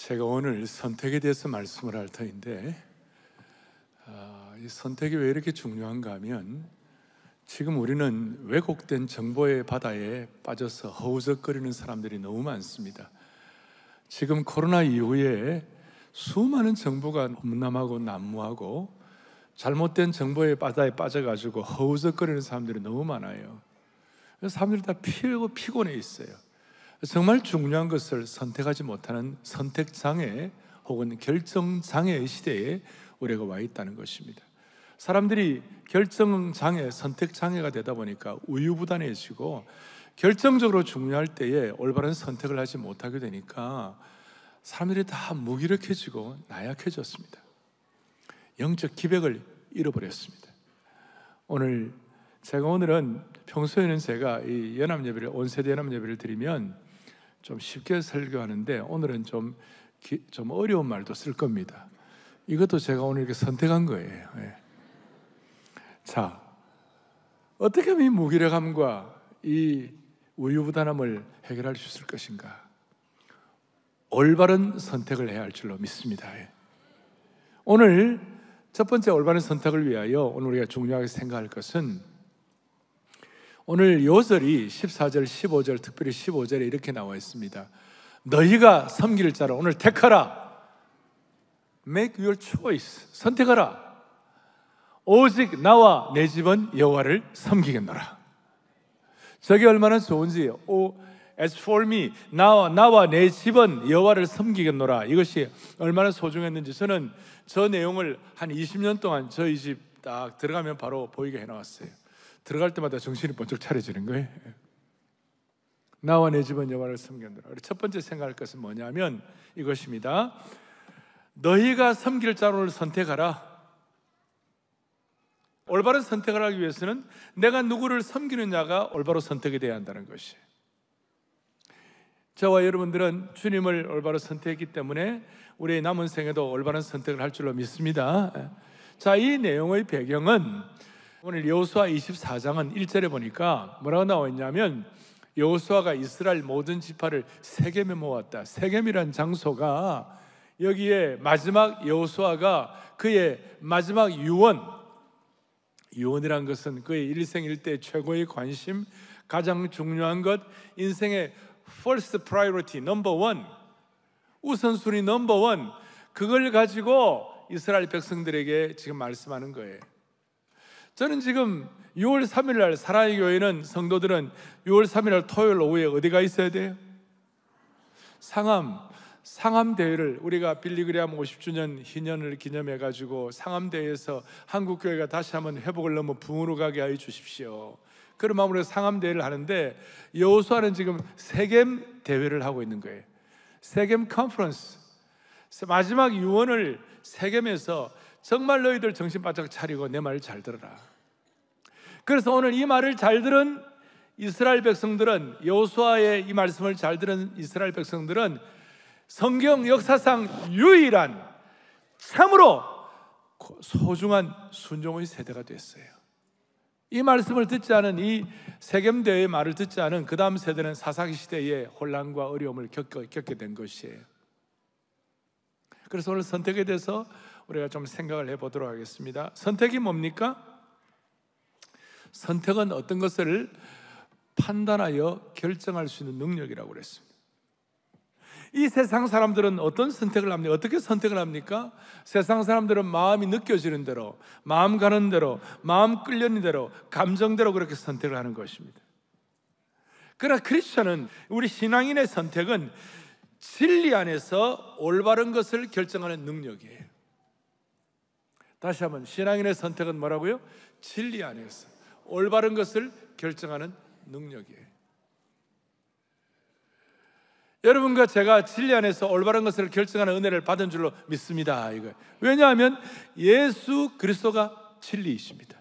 제가 오늘 선택에 대해서 말씀을 할 터인데 이 선택이 왜 이렇게 중요한가 하면 지금 우리는 왜곡된 정보의 바다에 빠져서 허우적거리는 사람들이 너무 많습니다. 지금 코로나 이후에 수많은 정보가 험난하고 난무하고 잘못된 정보의 바다에 빠져가지고 허우적거리는 사람들이 너무 많아요. 그래서 사람들이 다 피곤해 있어요. 정말 중요한 것을 선택하지 못하는 선택장애 혹은 결정장애의 시대에 우리가 와 있다는 것입니다. 사람들이 결정장애, 선택장애가 되다 보니까 우유부단해지고 결정적으로 중요할 때에 올바른 선택을 하지 못하게 되니까 사람들이 다 무기력해지고 나약해졌습니다. 영적 기백을 잃어버렸습니다. 오늘은 평소에는 제가 이 연합예배를, 온세대 연합예배를 드리면 좀 쉽게 설교하는데 오늘은 좀 어려운 말도 쓸 겁니다. 이것도 제가 오늘 이렇게 선택한 거예요. 자, 어떻게 하면 이 무기력함과 이 우유부단함을 해결할 수 있을 것인가? 올바른 선택을 해야 할 줄로 믿습니다. 오늘 첫 번째 올바른 선택을 위하여 오늘 우리가 중요하게 생각할 것은 오늘 요절이 14절, 15절, 특별히 15절에 이렇게 나와 있습니다. 너희가 섬길 자를 오늘 택하라. Make your choice. 선택하라. 오직 나와 내 집은 여호와를 섬기겠노라. 저게 얼마나 좋은지. As for me, 나와 내 집은 여호와를 섬기겠노라. 이것이 얼마나 소중했는지 저는 저 내용을 한 20년 동안 저희 집 딱 들어가면 바로 보이게 해놨어요. 들어갈 때마다 정신이 번쩍 차려지는 거예요. 나와 내 집은 여호와를 섬기겠노라. 첫 번째 생각할 것은 뭐냐면 이것입니다. 너희가 섬길 자를 선택하라. 올바른 선택을 하기 위해서는 내가 누구를 섬기느냐가 올바로 선택이 되어야 한다는 것이에요. 저와 여러분들은 주님을 올바로 선택했기 때문에 우리의 남은 생에도 올바른 선택을 할 줄로 믿습니다. 자, 이 내용의 배경은 오늘 여호수아 24장은 1절에 보니까 뭐라고 나와 있냐면 여호수아가 이스라엘 모든 지파를 세겜에 모았다. 세겜이라는 장소가 여기에 마지막 여호수아가 그의 마지막 유언이란 것은 그의 일생일대 최고의 관심, 가장 중요한 것, 인생의 first priority, number one, 우선순위 number one, 그걸 가지고 이스라엘 백성들에게 지금 말씀하는 거예요. 저는 지금 6월 3일 날 사랑의 교회는 성도들은 6월 3일 날 토요일 오후에 어디가 있어야 돼요? 상암 대회를 우리가 빌리그레암 50주년 희년을 기념해 가지고 상암 대회에서 한국 교회가 다시 한번 회복을 너무 붕으로 가게 하여 주십시오. 그런 마음으로 상암 대회를 하는데 여호수아는 지금 세겜 대회를 하고 있는 거예요. 세겜 컨퍼런스, 마지막 유언을 세겜에서 정말 너희들 정신 바짝 차리고 내 말을 잘 들어라. 그래서 오늘 이 말을 잘 들은 이스라엘 백성들은, 여호수아의 이 말씀을 잘 들은 이스라엘 백성들은 성경 역사상 유일한 참으로 소중한 순종의 세대가 됐어요. 이 말씀을 듣지 않은, 이 세겜대회의 말을 듣지 않은 그 다음 세대는 사사기 시대의 혼란과 어려움을 겪게 된 것이에요. 그래서 오늘 선택에 대해서 우리가 좀 생각을 해보도록 하겠습니다. 선택이 뭡니까? 선택은 어떤 것을 판단하여 결정할 수 있는 능력이라고 그랬습니다. 이 세상 사람들은 어떤 선택을 합니까? 어떻게 선택을 합니까? 세상 사람들은 마음이 느껴지는 대로, 마음 가는 대로, 마음 끌려는 대로, 감정대로 그렇게 선택을 하는 것입니다. 그러나 크리스천은, 우리 신앙인의 선택은 진리 안에서 올바른 것을 결정하는 능력이에요. 다시 한번, 신앙인의 선택은 뭐라고요? 진리 안에서 올바른 것을 결정하는 능력이에요. 여러분과 제가 진리 안에서 올바른 것을 결정하는 은혜를 받은 줄로 믿습니다. 이거. 왜냐하면 예수 그리스도가 진리이십니다.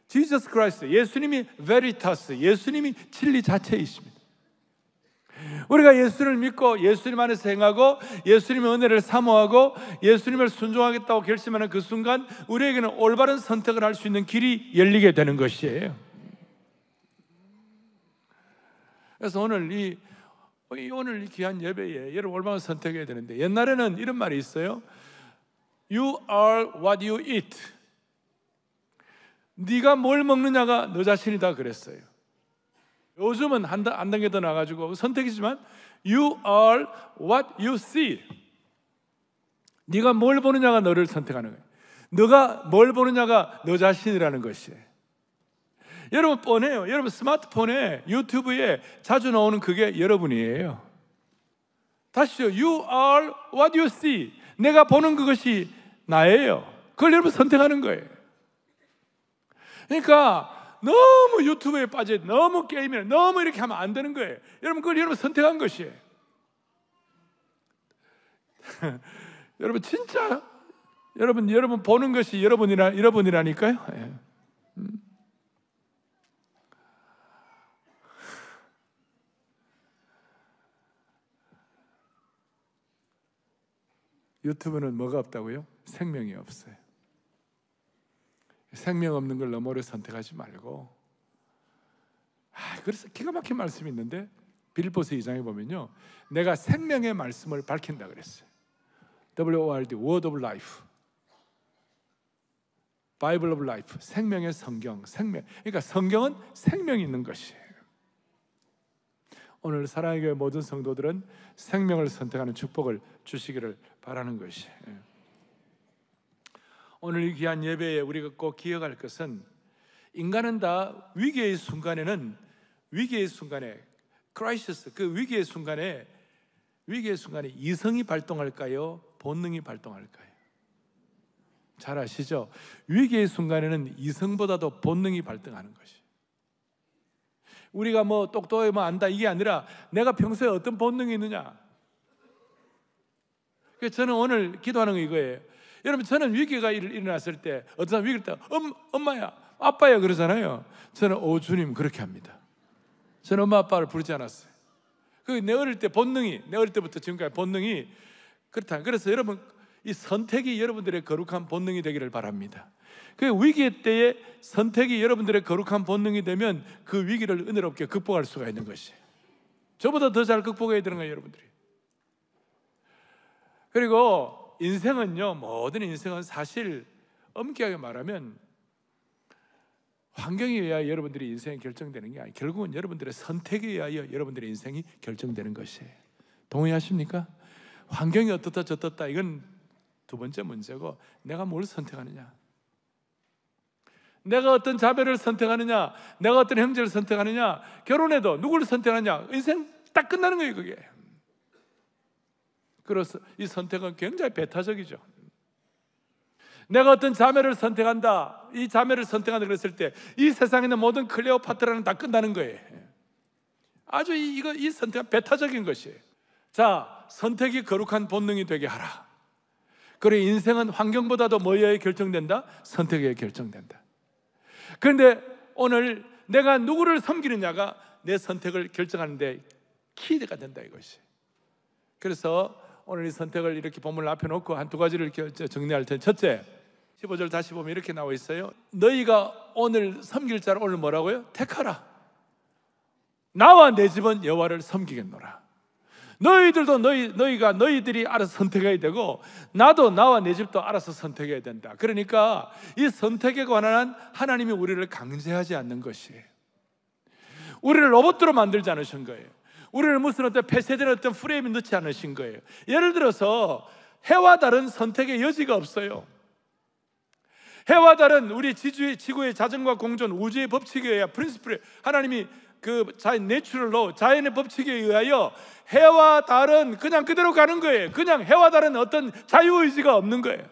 Jesus Christ, 예수님이 Veritas, 예수님이 진리 자체이십니다. 우리가 예수를 믿고 예수님 안에서 행하고 예수님의 은혜를 사모하고 예수님을 순종하겠다고 결심하는 그 순간 우리에게는 올바른 선택을 할 수 있는 길이 열리게 되는 것이에요. 그래서 오늘 이 오늘 이 귀한 예배에 여러분 얼마나 선택해야 되는데, 옛날에는 이런 말이 있어요. You are what you eat. 네가 뭘 먹느냐가 너 자신이다 그랬어요. 요즘은 한 단계 더 나가지고 선택이지만 You are what you see. 네가 뭘 보느냐가 너를 선택하는 거예요. 너가 뭘 보느냐가 너 자신이라는 것이에요. 여러분 뻔해요. 여러분 스마트폰에 유튜브에 자주 나오는 그게 여러분이에요. 다시요. You are what you see. 내가 보는 그것이 나예요. 그걸 여러분 선택하는 거예요. 그러니까 너무 유튜브에 빠져, 너무 게임에 너무 이렇게 하면 안 되는 거예요. 여러분 그걸 여러분 선택한 것이에요. 여러분 진짜 여러분 보는 것이 여러분이라니까요. 예. 유튜브는 뭐가 없다고요? 생명이 없어요. 생명 없는 걸 너머를 선택하지 말고. 그래서 기가 막힌 말씀이 있는데 빌립보서 2장에 보면요, 내가 생명의 말씀을 밝힌다 그랬어요. WORD, Word of Life, Bible of Life, 생명의 성경, 생명. 그러니까 성경은 생명이 있는 것이에요. 오늘 사랑의 교회 모든 성도들은 생명을 선택하는 축복을 주시기를 바라는 것이에요. 오늘 이 귀한 예배에 우리가 꼭 기억할 것은, 인간은 다 위기의 순간에 크라이시스, 그 위기의 순간에 이성이 발동할까요? 본능이 발동할까요? 잘 아시죠? 위기의 순간에는 이성보다도 본능이 발동하는 것이. 우리가 뭐 똑똑해 뭐 안다 이게 아니라 내가 평소에 어떤 본능이 있느냐. 그래서 저는 오늘 기도하는 거 이거예요. 여러분 저는 위기가 일어났을 때 어떤 사람 위기를 때 엄마야 아빠야 그러잖아요. 저는 주님 그렇게 합니다. 저는 엄마 아빠를 부르지 않았어요. 내 어릴 때부터 지금까지 본능이 그렇다. 그래서 여러분 이 선택이 여러분들의 거룩한 본능이 되기를 바랍니다. 그 위기 때에 선택이 여러분들의 거룩한 본능이 되면 그 위기를 은혜롭게 극복할 수가 있는 것이에요. 저보다 더 잘 극복해야 되는 거예요, 여러분들이. 그리고 인생은요, 모든 인생은 사실 엄격하게 말하면 환경에 의하여 여러분들의 인생이 결정되는 게 아니에요. 결국은 여러분들의 선택에 의하여 여러분들의 인생이 결정되는 것이에요. 동의하십니까? 환경이 어떻다 저떻다 이건 두 번째 문제고, 내가 뭘 선택하느냐, 내가 어떤 자매를 선택하느냐, 내가 어떤 형제를 선택하느냐, 결혼해도 누구를 선택하느냐, 인생 딱 끝나는 거예요, 그게. 그래서 이 선택은 굉장히 배타적이죠. 내가 어떤 자매를 선택한다, 이 자매를 선택한다 그랬을 때 이 세상에 있는 모든 클레오파트라는 다 끝나는 거예요. 아주 이 선택은 배타적인 것이에요. 자, 선택이 거룩한 본능이 되게 하라. 그리고 인생은 환경보다도 뭐에 결정된다? 선택에 결정된다. 그런데 오늘 내가 누구를 섬기느냐가 내 선택을 결정하는데 키가 된다 이것이. 그래서 오늘 이 선택을 이렇게 본문을 앞에 놓고 한 두 가지를 이렇게 정리할 텐데, 첫째 15절 다시 보면 이렇게 나와 있어요. 너희가 오늘 섬길 자를 오늘 뭐라고요? 택하라. 나와 내 집은 여호와를 섬기겠노라. 너희들도 너희들이 알아서 선택해야 되고, 나도 나와 내 집도 알아서 선택해야 된다. 그러니까 이 선택에 관한 하나님이 우리를 강제하지 않는 것이에요. 우리를 로봇으로 만들지 않으신 거예요. 우리를 무슨 어떤 폐쇄된 어떤 프레임에 넣지 않으신 거예요. 예를 들어서 해와 달은 선택의 여지가 없어요. 해와 달은 우리 지구의 자전과 공존, 우주의 법칙에 의해 프린시플에 하나님이 그 내추럴로 자연의 법칙에 의하여 해와 달은 그냥 그대로 가는 거예요. 그냥 해와 달은 어떤 자유의지가 없는 거예요.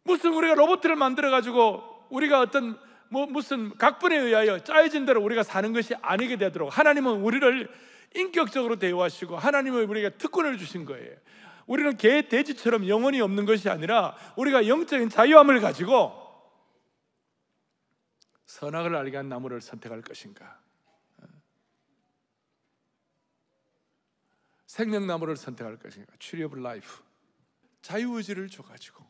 무슨 우리가 로봇을 만들어가지고 우리가 어떤 무슨 각본에 의하여 짜여진 대로 우리가 사는 것이 아니게 되도록 하나님은 우리를 인격적으로 대우하시고 하나님은 우리에게 특권을 주신 거예요. 우리는 개, 돼지처럼 영혼이 없는 것이 아니라 우리가 영적인 자유함을 가지고 선악을 알게 한 나무를 선택할 것인가, 생명나무를 선택할 것인가, Tree of Life, 자유의지를 줘가지고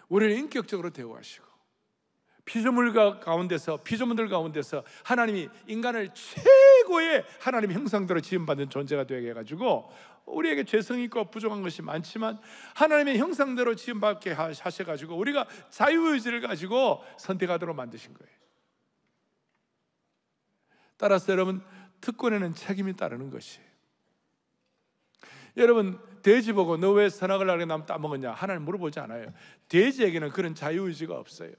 우리를 인격적으로 대우하시고 피조물들 가운데서 하나님이 인간을 최고의 하나님의 형상대로 지음받은 존재가 되게 해가지고 우리에게 죄성이 있고 부족한 것이 많지만 하나님의 형상대로 지음받게 하셔가지고 우리가 자유의지를 가지고 선택하도록 만드신 거예요. 따라서 여러분, 특권에는 책임이 따르는 것이에요. 여러분, 돼지 보고 너 왜 선악을 알게 나면 따먹었냐? 하나님 물어보지 않아요. 돼지에게는 그런 자유의지가 없어요.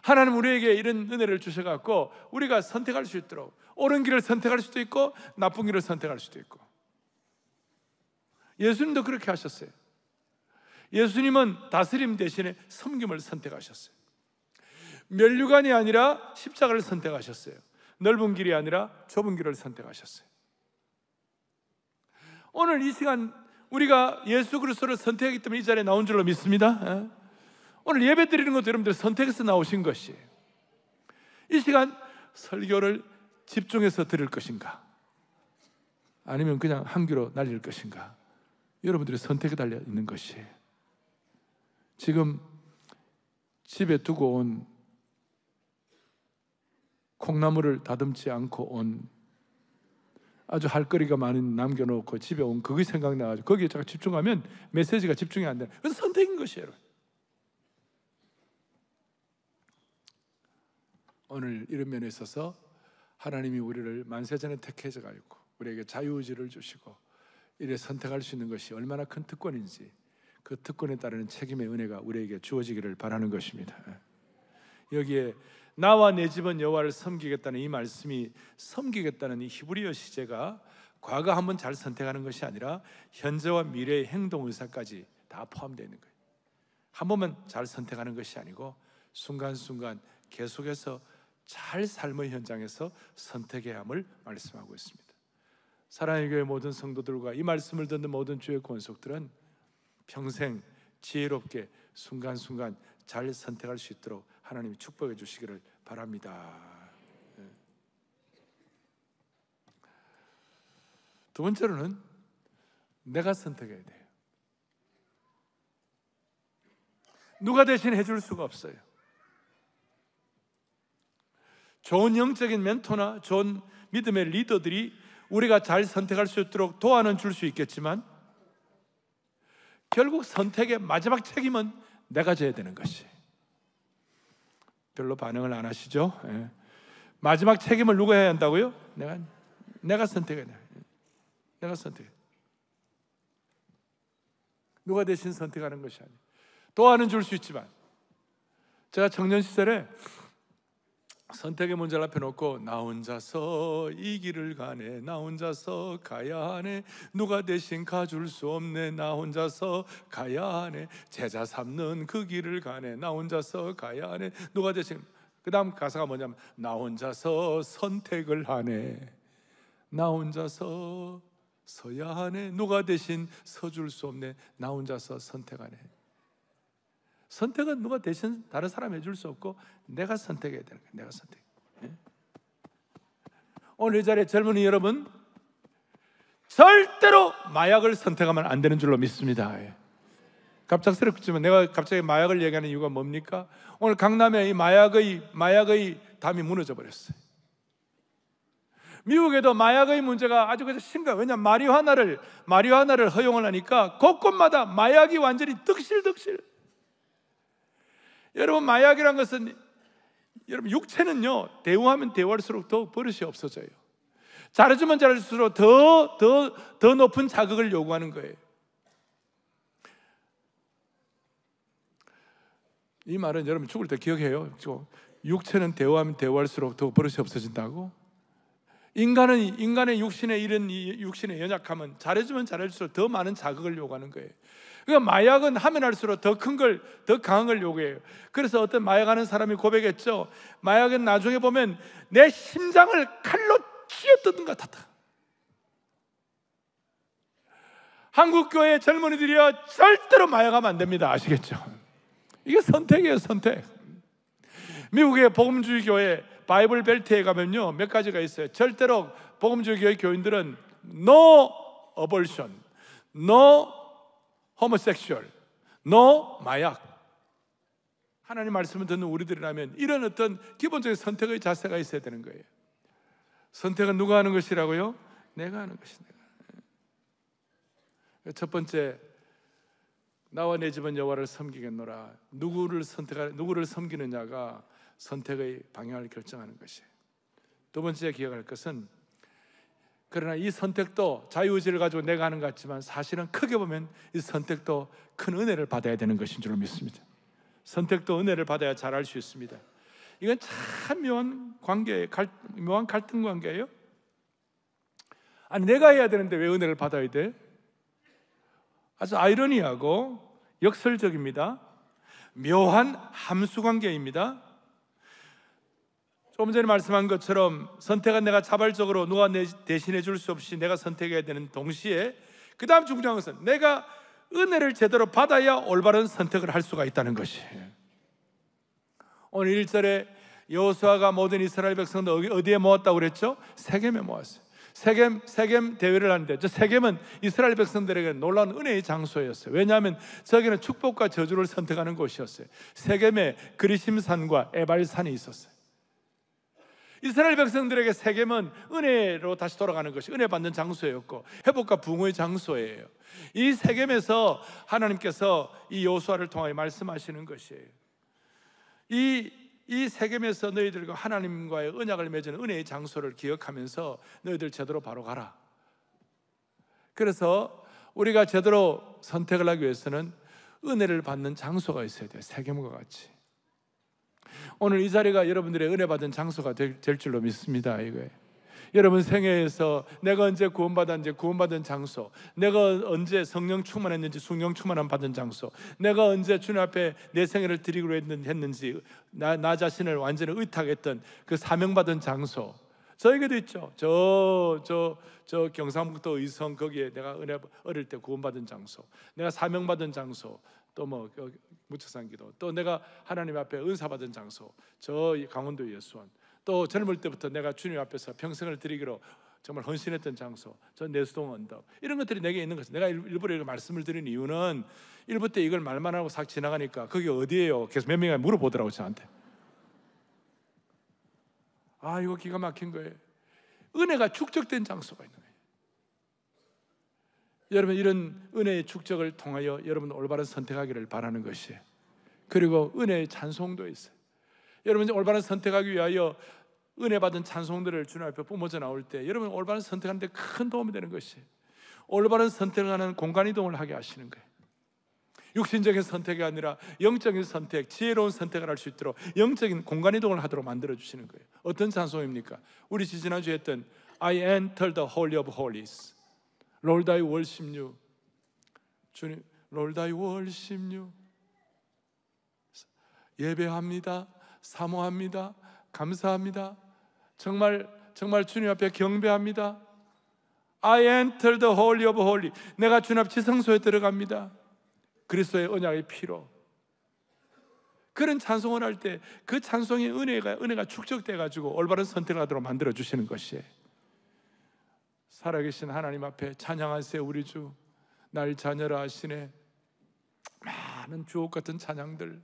하나님 우리에게 이런 은혜를 주셔갖고 우리가 선택할 수 있도록, 옳은 길을 선택할 수도 있고 나쁜 길을 선택할 수도 있고. 예수님도 그렇게 하셨어요. 예수님은 다스림 대신에 섬김을 선택하셨어요. 면류관이 아니라 십자가를 선택하셨어요. 넓은 길이 아니라 좁은 길을 선택하셨어요. 오늘 이 시간 우리가 예수 그리스도를 선택하기 때문에 이 자리에 나온 줄로 믿습니다. 오늘 예배 드리는 것도 여러분들 선택해서 나오신 것이에요. 이 시간 설교를 집중해서 들을 것인가, 아니면 그냥 한 귀로 날릴 것인가, 여러분들의 선택에 달려 있는 것이에요. 지금 집에 두고 온 콩나물을 다듬지 않고 온, 아주 할 거리가 많은 남겨놓고 집에 온 그게 생각나가지고 거기에 자꾸 집중하면 메시지가 집중이 안 돼요. 그래서 선택인 것이에요. 오늘 이런 면에 있어서 하나님이 우리를 만세전에 택해져가지고 우리에게 자유의지를 주시고 이래 선택할 수 있는 것이 얼마나 큰 특권인지, 그 특권에 따르는 책임의 은혜가 우리에게 주어지기를 바라는 것입니다. 여기에 나와 내 집은 여호와를 섬기겠다는 이 말씀이, 섬기겠다는 이 히브리어 시제가 과거 한번 잘 선택하는 것이 아니라 현재와 미래의 행동 의사까지 다 포함되어 있는 거예요. 한 번만 잘 선택하는 것이 아니고 순간순간 계속해서 잘 삶의 현장에서 선택해야 함을 말씀하고 있습니다. 사랑의 교회 모든 성도들과 이 말씀을 듣는 모든 주의 권속들은 평생 지혜롭게 순간순간 잘 선택할 수 있도록 하나님이 축복해 주시기를 바랍니다. 두 번째로는 내가 선택해야 돼요. 누가 대신 해줄 수가 없어요. 좋은 영적인 멘토나 좋은 믿음의 리더들이 우리가 잘 선택할 수 있도록 도와는 줄 수 있겠지만 결국 선택의 마지막 책임은 내가 져야 되는 것이. 별로 반응을 안 하시죠? 마지막 책임을 누가 해야 한다고요? 내가 선택해야 돼. 내가 선택해. 누가 대신 선택하는 것이 아니에요. 도와는 줄 수 있지만, 제가 청년 시절에 선택의 문제를 앞에 놓고 나 혼자서 이 길을 가네, 나 혼자서 가야 하네, 누가 대신 가줄 수 없네, 나 혼자서 가야 하네, 제자 삼는 그 길을 가네, 나 혼자서 가야 하네, 누가 대신. 그 다음 가사가 뭐냐면 나 혼자서 선택을 하네, 나 혼자서 서야 하네, 누가 대신 서줄 수 없네, 나 혼자서 선택하네. 선택은 누가 대신 다른 사람이 해줄 수 없고 내가 선택해야 되는 거예요. 내가 선택. 오늘 이 자리에 젊은이 여러분, 절대로 마약을 선택하면 안 되는 줄로 믿습니다. 갑작스럽지만 내가 갑자기 마약을 얘기하는 이유가 뭡니까? 오늘 강남에 이 마약의 담이 무너져 버렸어요. 미국에도 마약의 문제가 아주 심각해요. 왜냐하면 마리화나를 허용을 하니까 곳곳마다 마약이 완전히 득실득실. 여러분, 마약이란 것은, 여러분, 육체는요 대우하면 대우할수록 더 버릇이 없어져요. 잘해주면 잘할수록 더 높은 자극을 요구하는 거예요. 이 말은 여러분 죽을 때 기억해요. 육체는 대우하면 대우할수록 더 버릇이 없어진다고. 인간의 육신의 육신의 연약함은 잘해주면 잘해줄수록 더 많은 자극을 요구하는 거예요. 그러니까 마약은 하면 할수록 더 큰 걸, 더 강한 걸 요구해요. 그래서 어떤 마약하는 사람이 고백했죠. 마약은 나중에 보면 내 심장을 칼로 쥐어뜯는 것 같았다. 한국 교회 젊은이들이요 절대로 마약하면 안 됩니다. 아시겠죠? 이게 선택이에요, 선택. 미국의 복음주의 교회 바이블 벨트에 가면요 몇 가지가 있어요. 절대로 복음주의 교회 교인들은 No abortion, No homosexual, No 마약 하나님 말씀을 듣는 우리들이라면 이런 어떤 기본적인 선택의 자세가 있어야 되는 거예요. 선택은 누가 하는 것이라고요? 내가 하는 것이다. 첫 번째, 나와 내 집은 여호와를 섬기겠노라. 누구를 섬기느냐가 선택의 방향을 결정하는 것이에요. 두 번째 기억할 것은, 그러나 이 선택도 자유의지를 가지고 내가 하는 것 같지만 사실은 크게 보면 이 선택도 큰 은혜를 받아야 되는 것인 줄 믿습니다. 선택도 은혜를 받아야 잘할 수 있습니다. 이건 참 묘한 관계예요. 묘한 갈등 관계예요. 아니, 내가 해야 되는데 왜 은혜를 받아야 돼? 아주 아이러니하고 역설적입니다. 묘한 함수 관계입니다. 조금 전에 말씀한 것처럼 선택은 내가 자발적으로 누가 대신해 줄 수 없이 내가 선택해야 되는 동시에, 그 다음 중요한 것은 내가 은혜를 제대로 받아야 올바른 선택을 할 수가 있다는 것이에요. 오늘 1절에 여호수아가 모든 이스라엘 백성들 어디에 모았다고 그랬죠? 세겜에 모았어요. 세겜 대회를 하는데, 저 세겜은 이스라엘 백성들에게 놀라운 은혜의 장소였어요. 왜냐하면 저기는 축복과 저주를 선택하는 곳이었어요. 세겜에 그리심산과 에발산이 있었어요. 이스라엘 백성들에게 세겜은 은혜로 다시 돌아가는 것이 은혜 받는 장소였고 회복과 부흥의 장소예요. 이 세겜에서 하나님께서 이 여호수아를 통하여 말씀하시는 것이에요. 이 세겜에서 너희들과 하나님과의 언약을 맺은 은혜의 장소를 기억하면서 너희들 제대로 바로 가라. 그래서 우리가 제대로 선택을 하기 위해서는 은혜를 받는 장소가 있어야 돼요. 세겜과 같이. 오늘 이 자리가 여러분들의 은혜 받은 장소가 될 줄로 믿습니다. 이거예요. 여러분 생애에서 내가 언제 구원받았는지 구원받은 장소, 내가 언제 성령 충만했는지 성령 충만함 받은 장소, 내가 언제 주님 앞에 내 생애를 드리기로 했는지 나 자신을 완전히 의탁했던 그 사명받은 장소, 저에게도 있죠. 저 경상북도 의성 거기에 내가 은혜 어릴 때 구원받은 장소, 내가 사명받은 장소, 또 뭐 무척산기도, 또 내가 하나님 앞에 은사받은 장소, 저 강원도 예수원, 또 젊을 때부터 내가 주님 앞에서 평생을 드리기로 정말 헌신했던 장소, 저 내수동 언덕, 이런 것들이 내게 있는 것이죠. 내가 일부러 이렇게 말씀을 드린 이유는 일부 때 이걸 말만 하고 싹 지나가니까 그게 어디예요? 계속 몇 명이 물어보더라고 저한테. 아, 이거 기가 막힌 거예요. 은혜가 축적된 장소가 있는 거예요. 여러분, 이런 은혜의 축적을 통하여 여러분 올바른 선택하기를 바라는 것이에요. 그리고 은혜의 찬송도 있어요. 여러분, 올바른 선택하기 위하여 은혜 받은 찬송들을 주님 앞에 뿜어져 나올 때 여러분 올바른 선택하는 데 큰 도움이 되는 것이에요. 올바른 선택을 하는 공간 이동을 하게 하시는 거예요. 육신적인 선택이 아니라 영적인 선택, 지혜로운 선택을 할 수 있도록 영적인 공간 이동을 하도록 만들어 주시는 거예요. 어떤 찬송입니까? 우리 지난주에 했던 I enter the holy of holies, Lord I worship you. 주님, Lord I worship you. 예배합니다, 사모합니다, 감사합니다. 정말 주님 앞에 경배합니다. I enter the holy of holy. 내가 주님 앞 지성소에 들어갑니다. 그리스도의 언약의 피로. 그런 찬송을 할 때 그 찬송의 은혜가 축적돼 가지고 올바른 선택을 하도록 만들어 주시는 것이에요. 살아계신 하나님 앞에 찬양하세요. 우리 주 날 자녀라 하시네. 많은 주옥 같은 찬양들.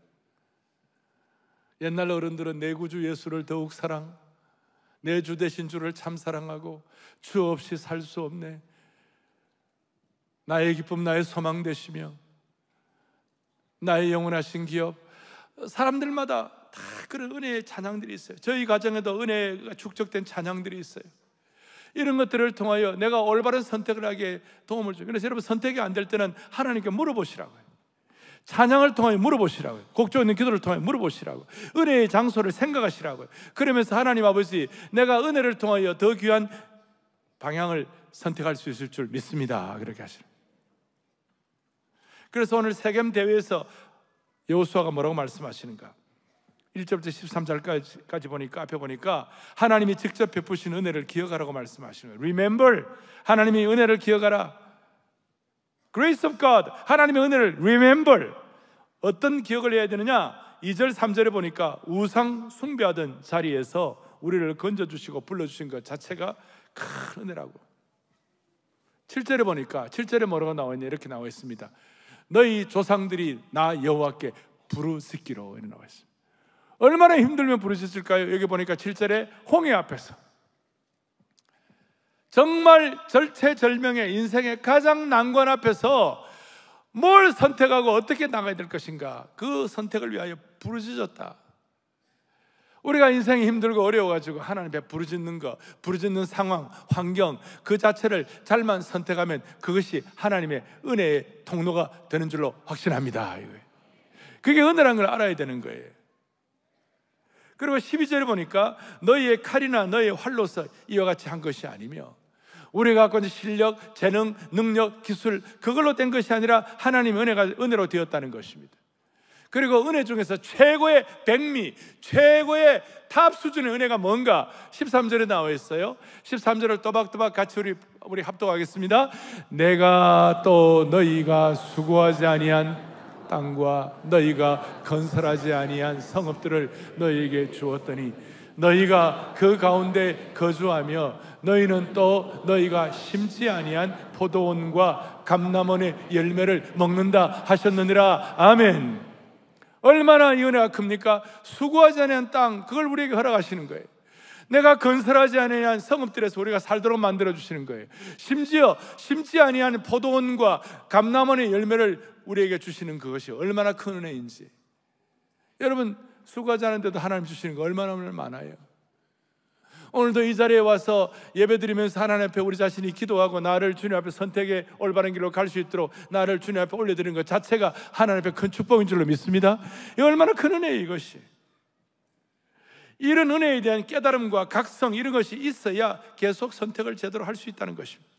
옛날 어른들은 내 구주 예수를 더욱 사랑, 내 주 되신 주를 참 사랑하고 주 없이 살 수 없네, 나의 기쁨 나의 소망 되시며 나의 영원하신 기업. 사람들마다 다 그런 은혜의 찬양들이 있어요. 저희 가정에도 은혜가 축적된 찬양들이 있어요. 이런 것들을 통하여 내가 올바른 선택을 하기에 도움을 줘요. 그래서 여러분, 선택이 안 될 때는 하나님께 물어보시라고요. 찬양을 통하여 물어보시라고요. 곡조 있는 기도를 통하여 물어보시라고요. 은혜의 장소를 생각하시라고요. 그러면서 하나님 아버지, 내가 은혜를 통하여 더 귀한 방향을 선택할 수 있을 줄 믿습니다. 그렇게 하시라고요. 그래서 오늘 세겜 대회에서 여호수아가 뭐라고 말씀하시는가? 1절부터 13절까지 보니까, 앞에 보니까 하나님이 직접 베푸신 은혜를 기억하라고 말씀하시는 거예요. Remember, 하나님이 은혜를 기억하라. Grace of God, 하나님의 은혜를 remember. 어떤 기억을 해야 되느냐? 2절 3절에 보니까 우상 숭배하던 자리에서 우리를 건져주시고 불러주신 것 자체가 큰 은혜라고. 7절에 보니까 7절에 뭐라고 나와 있냐? 이렇게 나와 있습니다. 너희 조상들이 나 여호와께 부르짖기로 나와 있습니다. 얼마나 힘들면 부르짖을까요? 여기 보니까 7절에 홍해 앞에서, 정말 절체절명의 인생의 가장 난관 앞에서 뭘 선택하고 어떻게 나가야 될 것인가, 그 선택을 위하여 부르짖었다. 우리가 인생이 힘들고 어려워가지고 하나님 앞에 부르짖는 거, 부르짖는 상황, 환경 그 자체를 잘만 선택하면 그것이 하나님의 은혜의 통로가 되는 줄로 확신합니다. 그게 은혜라는 걸 알아야 되는 거예요. 그리고 12절에 보니까 너희의 칼이나 너희의 활로서 이와 같이 한 것이 아니며, 우리가 갖고 있는 실력, 재능, 능력, 기술 그걸로 된 것이 아니라 하나님의 은혜로 되었다는 것입니다. 그리고 은혜 중에서 최고의 백미, 최고의 탑 수준의 은혜가 뭔가 13절에 나와 있어요. 13절을 또박또박 같이 우리 합독하겠습니다. 내가 또 너희가 수고하지 아니한 땅과 너희가 건설하지 아니한 성읍들을 너희에게 주었더니 너희가 그 가운데 거주하며 너희는 또 너희가 심지 아니한 포도원과 감람원의 열매를 먹는다 하셨느니라. 아멘. 얼마나 이 은혜가 큽니까? 수고하지 아니한 땅, 그걸 우리에게 허락하시는 거예요. 내가 건설하지 아니한 성읍들에서 우리가 살도록 만들어주시는 거예요. 심지어 심지 아니한 포도원과 감람원의 열매를 우리에게 주시는 그것이 얼마나 큰 은혜인지. 여러분, 수고하지 않은데도 하나님 주시는 거 얼마나 많아요. 오늘도 이 자리에 와서 예배드리면서 하나님 앞에 우리 자신이 기도하고 나를 주님 앞에 선택의 올바른 길로 갈 수 있도록 나를 주님 앞에 올려드리는 것 자체가 하나님 앞에 큰 축복인 줄로 믿습니다. 이 얼마나 큰 은혜예요, 이것이. 이런 은혜에 대한 깨달음과 각성, 이런 것이 있어야 계속 선택을 제대로 할 수 있다는 것입니다.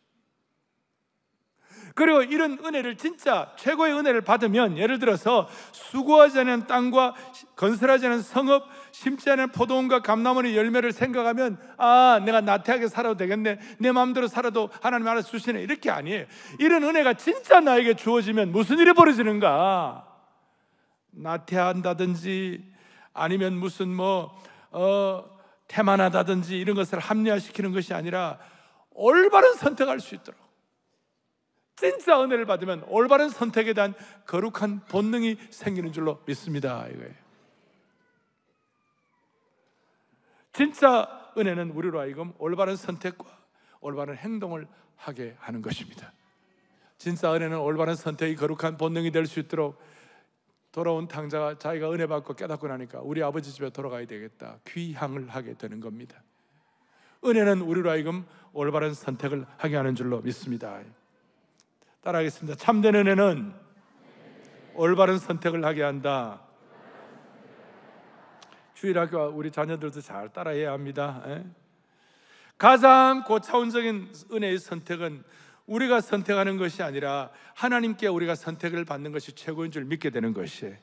그리고 이런 은혜를, 진짜 최고의 은혜를 받으면, 예를 들어서 수고하지 않은 땅과 건설하지 않은 성읍, 심지 않은 포도원과 감람원의 열매를 생각하면 아, 내가 나태하게 살아도 되겠네, 내 마음대로 살아도 하나님 알아서 주시네, 이렇게 아니에요. 이런 은혜가 진짜 나에게 주어지면 무슨 일이 벌어지는가? 나태한다든지 아니면 무슨 태만하다든지 이런 것을 합리화시키는 것이 아니라 올바른 선택할 수 있도록, 진짜 은혜를 받으면 올바른 선택에 대한 거룩한 본능이 생기는 줄로 믿습니다. 이거예요. 진짜 은혜는 우리로 하여금 올바른 선택과 올바른 행동을 하게 하는 것입니다. 진짜 은혜는 올바른 선택이 거룩한 본능이 될 수 있도록, 돌아온 탕자가 자기가 은혜 받고 깨닫고 나니까 우리 아버지 집에 돌아가야 되겠다, 귀향을 하게 되는 겁니다. 은혜는 우리로 하여금 올바른 선택을 하게 하는 줄로 믿습니다. 따라하겠습니다. 참된 은혜는 올바른 선택을 하게 한다. 주일학교 우리 자녀들도 잘 따라해야 합니다. 가장 고차원적인 은혜의 선택은 우리가 선택하는 것이 아니라 하나님께 우리가 선택을 받는 것이 최고인 줄 믿게 되는 것이에요.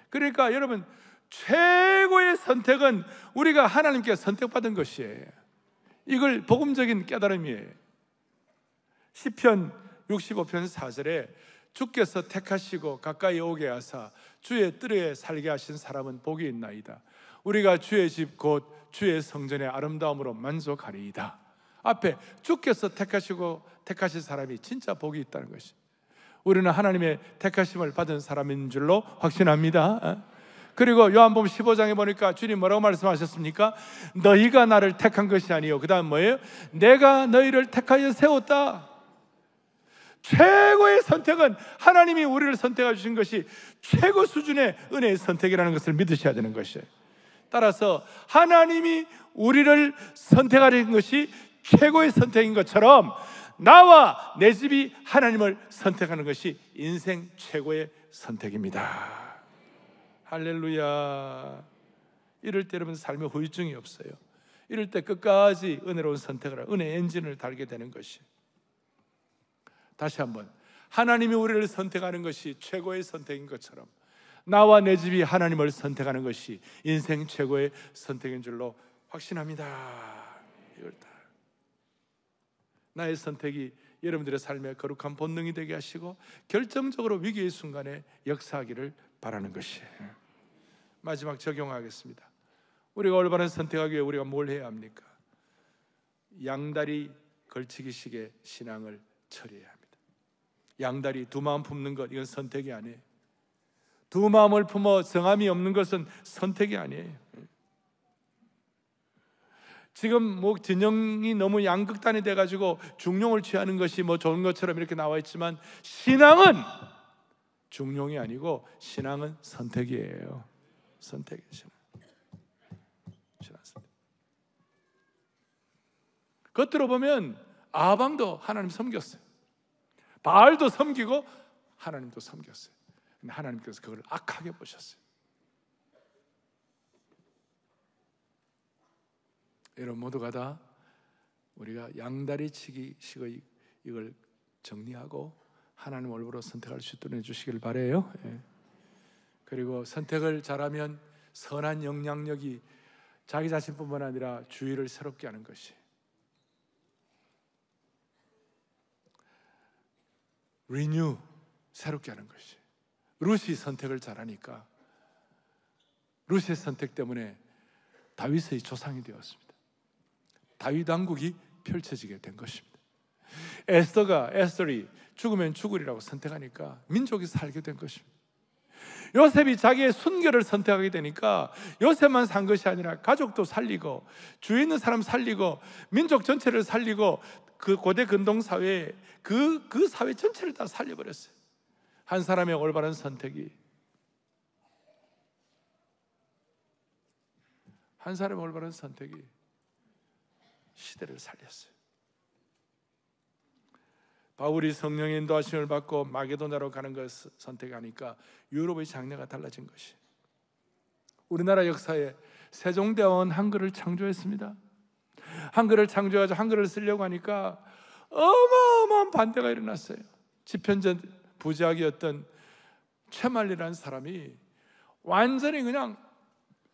그러니까 여러분, 최고의 선택은 우리가 하나님께 선택받은 것이에요. 이걸 복음적인 깨달음이에요. 시편 65편 4절에 주께서 택하시고 가까이 오게 하사 주의 뜰에 살게 하신 사람은 복이 있나이다. 우리가 주의 집 곧 주의 성전의 아름다움으로 만족하리이다. 앞에 주께서 택하시고 택하신 사람이 진짜 복이 있다는 것이, 우리는 하나님의 택하심을 받은 사람인 줄로 확신합니다. 그리고 요한복음 15장에 보니까 주님 뭐라고 말씀하셨습니까? 너희가 나를 택한 것이 아니요, 그 다음 뭐예요? 내가 너희를 택하여 세웠다. 최고의 선택은 하나님이 우리를 선택해 주신 것이 최고 수준의 은혜의 선택이라는 것을 믿으셔야 되는 것이에요. 따라서 하나님이 우리를 선택하는 것이 최고의 선택인 것처럼 나와 내 집이 하나님을 선택하는 것이 인생 최고의 선택입니다. 할렐루야. 이럴 때 여러분 삶에 후유증이 없어요. 이럴 때 끝까지 은혜로운 선택을 하고 은혜 엔진을 달게 되는 것이. 다시 한번, 하나님이 우리를 선택하는 것이 최고의 선택인 것처럼 나와 내 집이 하나님을 선택하는 것이 인생 최고의 선택인 줄로 확신합니다. 이걸 다 나의 선택이 여러분들의 삶의 거룩한 본능이 되게 하시고 결정적으로 위기의 순간에 역사하기를 바라는 것이에요. 마지막 적용하겠습니다. 우리가 올바른 선택하기 위해 우리가 뭘 해야 합니까? 양다리 걸치기식의 신앙을 처리해야 합니다. 양다리 두 마음 품는 것, 이건 선택이 아니에요. 두 마음을 품어 정함이 없는 것은 선택이 아니에요. 지금 뭐 진영이 너무 양극단이 돼가지고 중용을 취하는 것이 뭐 좋은 것처럼 이렇게 나와 있지만, 신앙은 중용이 아니고 신앙은 선택이에요. 선택이에요. 신앙 선택. 겉으로 보면 아방도 하나님 섬겼어요. 바알도 섬기고 하나님도 섬겼어요. 근데 하나님께서 그걸 악하게 보셨어요. 여러분 모두가 다 우리가 양다리 치기식의 이걸 정리하고 하나님 얼굴로 선택할 수 있도록 해주시길 바라요. 그리고 선택을 잘하면 선한 영향력이 자기 자신뿐만 아니라 주위를 새롭게 하는 것이, 리뉴, 새롭게 하는 것이. 룻이 선택을 잘하니까 룻의 선택 때문에 다윗의 조상이 되었습니다. 다윗 왕국이 펼쳐지게 된 것입니다. 에스더이 죽으면 죽으리라고 선택하니까 민족이 살게 된 것입니다. 요셉이 자기의 순결을 선택하게 되니까 요셉만 산 것이 아니라 가족도 살리고 주위에 있는 사람 살리고 민족 전체를 살리고 그 고대 근동 사회에 그 사회 전체를 다 살려버렸어요. 한 사람의 올바른 선택이, 한 사람의 올바른 선택이 시대를 살렸어요. 바울이 성령의 인도하심을 받고 마게도냐로 가는 것을 선택하니까 유럽의 장래가 달라진 것이. 우리나라 역사에 세종대왕은 한글을 창조했습니다. 한글을 창조해서 한글을 쓰려고 하니까 어마어마한 반대가 일어났어요. 집현전 부작이었던 최만리라는 사람이 완전히 그냥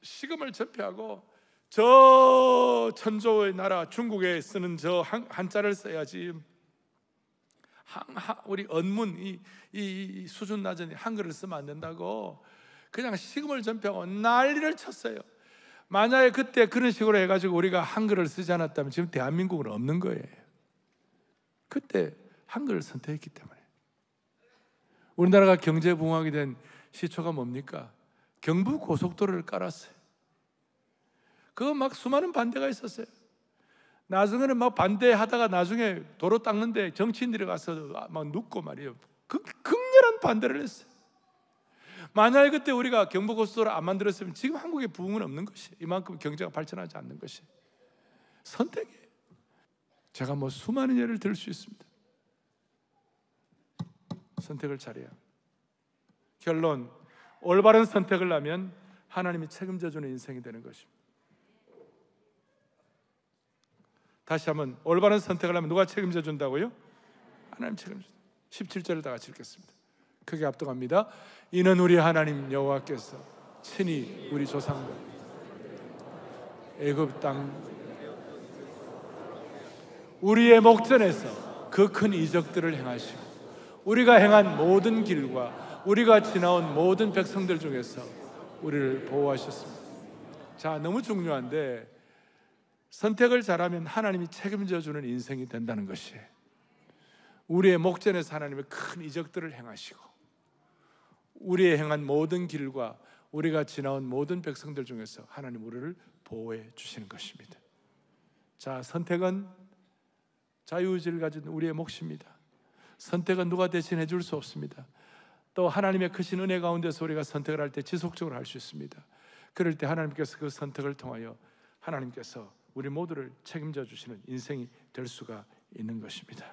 식음을 전폐하고 저 천조의 나라 중국에 쓰는 저 한자를 써야지, 우리 언문 이 수준 낮은 한글을 쓰면 안 된다고 그냥 식음을 전폐하고 난리를 쳤어요. 만약에 그때 그런 식으로 해가지고 우리가 한글을 쓰지 않았다면 지금 대한민국은 없는 거예요. 그때 한글을 선택했기 때문에. 우리나라가 경제부흥하게 된 시초가 뭡니까? 경부고속도로를 깔았어요. 그거 막 수많은 반대가 있었어요. 나중에는 막 반대하다가 나중에 도로 닦는데 정치인들이 가서 막 눕고 말이에요. 극렬한 반대를 했어요. 만약에 그때 우리가 경부고속도로 안 만들었으면 지금 한국에 부흥은 없는 것이, 이만큼 경제가 발전하지 않는 것이 선택이에요. 제가 뭐 수많은 예를 들 수 있습니다. 선택을 잘해야. 결론, 올바른 선택을 하면 하나님이 책임져 주는 인생이 되는 것입니다. 다시 한번, 올바른 선택을 하면 누가 책임져 준다고요? 하나님 책임져 준다. 17절을 다 같이 읽겠습니다. 크게 합독합니다. 이는 우리 하나님 여호와께서 친히 우리 조상들 애굽 땅 우리의 목전에서 그 큰 이적들을 행하시고 우리가 행한 모든 길과 우리가 지나온 모든 백성들 중에서 우리를 보호하셨습니다. 자, 너무 중요한데 선택을 잘하면 하나님이 책임져 주는 인생이 된다는 것이에요. 우리의 목전에서 하나님의 큰 이적들을 행하시고 우리의 행한 모든 길과 우리가 지나온 모든 백성들 중에서 하나님 우리를 보호해 주시는 것입니다. 자, 선택은 자유의지를 가진 우리의 몫입니다. 선택은 누가 대신해 줄 수 없습니다. 또 하나님의 크신 은혜 가운데서 우리가 선택을 할 때 지속적으로 할 수 있습니다. 그럴 때 하나님께서 그 선택을 통하여 하나님께서 우리 모두를 책임져 주시는 인생이 될 수가 있는 것입니다.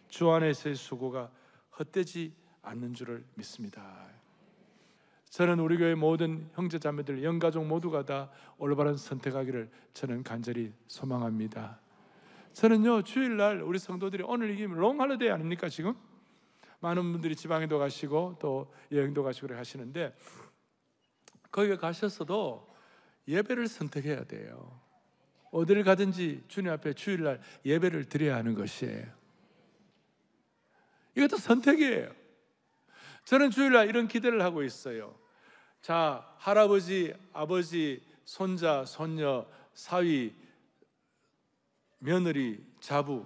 주 안에서의 수고가 헛되지 않는 줄을 믿습니다. 저는 우리 교회 모든 형제 자매들, 영가족 모두가 다 올바른 선택하기를 저는 간절히 소망합니다. 저는요, 주일날 우리 성도들이, 오늘 이게 롱 할리데이 아닙니까? 지금 많은 분들이 지방에도 가시고 또 여행도 가시고 그래 하시는데, 거기에 가셨어도 예배를 선택해야 돼요. 어디를 가든지 주님 앞에 주일날 예배를 드려야 하는 것이에요. 이것도 선택이에요. 저는 주일날 이런 기대를 하고 있어요. 자, 할아버지, 아버지, 손자, 손녀, 사위, 며느리, 자부,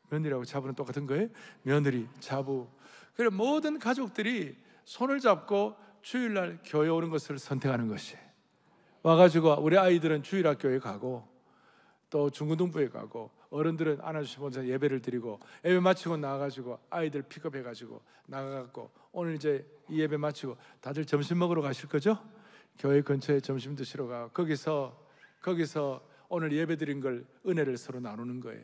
며느리하고 자부는 똑같은 거예요? 며느리, 자부, 그래 모든 가족들이 손을 잡고 주일날 교회 오는 것을 선택하는 것이, 와가지고 우리 아이들은 주일학교에 가고 또 중고등부에 가고 어른들은 안아주시면서 예배를 드리고 예배 마치고 나가가지고 아이들 픽업해가지고 나가갖고 오늘 이제 이 예배 마치고 다들 점심 먹으러 가실 거죠? 교회 근처에 점심 드시러 가 거기서 오늘 예배 드린 걸 은혜를 서로 나누는 거예요.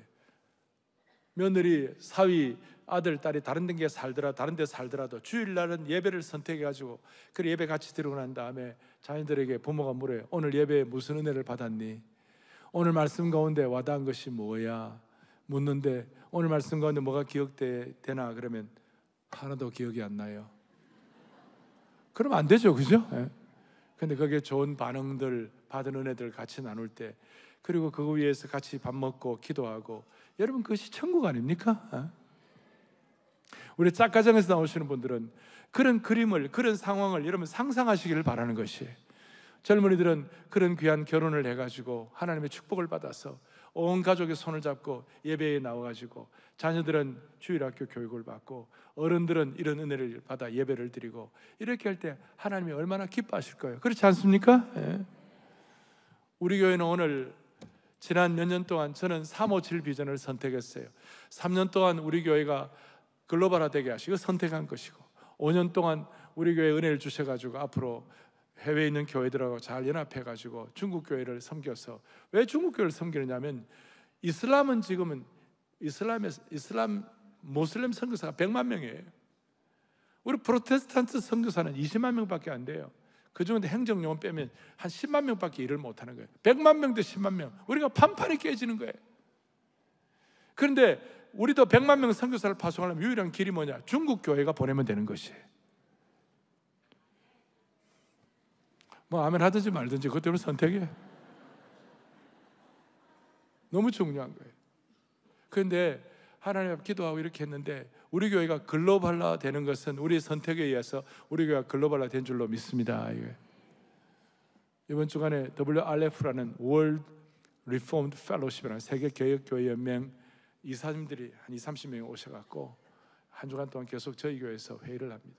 며느리, 사위, 아들, 딸이 다른 데 살더라도 주일날은 예배를 선택해가지고 그 예배 같이 드리고 난 다음에 자녀들에게 부모가 물어요. 오늘 예배에 무슨 은혜를 받았니? 오늘 말씀 가운데 와닿은 것이 뭐야? 묻는데 오늘 말씀 가운데 뭐가 기억되나? 그러면 하나도 기억이 안 나요. 그러면 안 되죠, 그죠? 근데 거기에 좋은 반응들, 받은 은혜들 같이 나눌 때, 그리고 그거 위해서 같이 밥 먹고 기도하고, 여러분 그것이 천국 아닙니까? 우리 짝가정에서 나오시는 분들은 그런 그림을, 그런 상황을 여러분 상상하시기를 바라는 것이에요. 젊은이들은 그런 귀한 결혼을 해가지고 하나님의 축복을 받아서 온 가족의 손을 잡고 예배에 나와가지고, 자녀들은 주일학교 교육을 받고 어른들은 이런 은혜를 받아 예배를 드리고, 이렇게 할 때 하나님이 얼마나 기뻐하실 거예요. 그렇지 않습니까? 우리 교회는 오늘 지난 몇 년 동안 저는 357 비전을 선택했어요. 3년 동안 우리 교회가 글로벌화되게 하시고 선택한 것이고, 5년 동안 우리 교회에 은혜를 주셔가지고 앞으로 해외에 있는 교회들하고 잘 연합해가지고 중국 교회를 섬겨서, 왜 중국 교회를 섬기느냐면 이슬람은 지금은 이슬람 모슬렘 선교사가 100만 명이에요. 우리 프로테스탄트 선교사는 20만 명밖에 안 돼요. 그 중에 행정요원 빼면 한 10만 명밖에 일을 못하는 거예요. 100만 명 대 10만 명, 우리가 판판이 깨지는 거예요. 그런데 우리도 100만 명 선교사를 파송하려면 유일한 길이 뭐냐? 중국 교회가 보내면 되는 것이에요. 뭐 아멘 하든지 말든지 그것 때문에 선택이에요. 너무 중요한 거예요. 그런데 하나님 앞에 기도하고 이렇게 했는데, 우리 교회가 글로벌화 되는 것은 우리의 선택에 의해서 우리 교회가 글로벌화 된 줄로 믿습니다. 이번 주간에 WRF라는 World Reformed Fellowship이라는 세계 개혁 교회 연맹 이사님들이 한 20-30명이 오셔갖고 한 주간 동안 계속 저희 교회에서 회의를 합니다.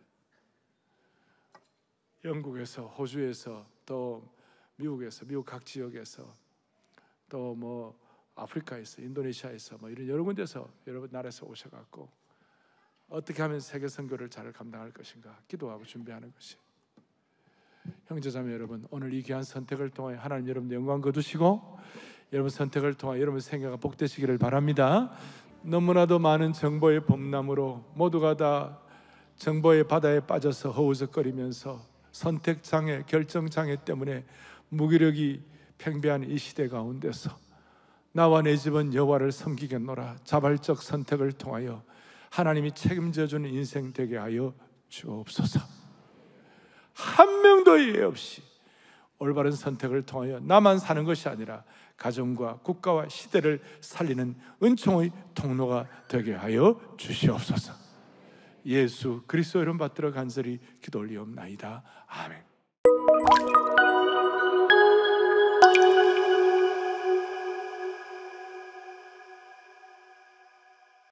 영국에서, 호주에서, 또 미국에서, 미국 각 지역에서, 또 뭐 아프리카에서, 인도네시아에서, 뭐 이런 여러 군데서, 여러 나라에서 오셔갖고 어떻게 하면 세계 선교를 잘 감당할 것인가 기도하고 준비하는 것이. 형제자매 여러분, 오늘 이 귀한 선택을 통해 하나님 여러분 영광 거두시고, 여러분 선택을 통해 여러분 생애가 복되시기를 바랍니다. 너무나도 많은 정보의 범람으로 모두가 다 정보의 바다에 빠져서 허우적거리면서 선택장애, 결정장애 때문에 무기력이 팽배한 이 시대 가운데서 나와 내 집은 여호와를 섬기겠노라 자발적 선택을 통하여 하나님이 책임져 주는 인생 되게 하여 주옵소서. 한 명도 예외 없이 올바른 선택을 통하여 나만 사는 것이 아니라 가정과 국가와 시대를 살리는 은총의 통로가 되게 하여 주시옵소서. 예수 그리스도 이름 받들어 간절히 기도 올리옵나이다. 아멘.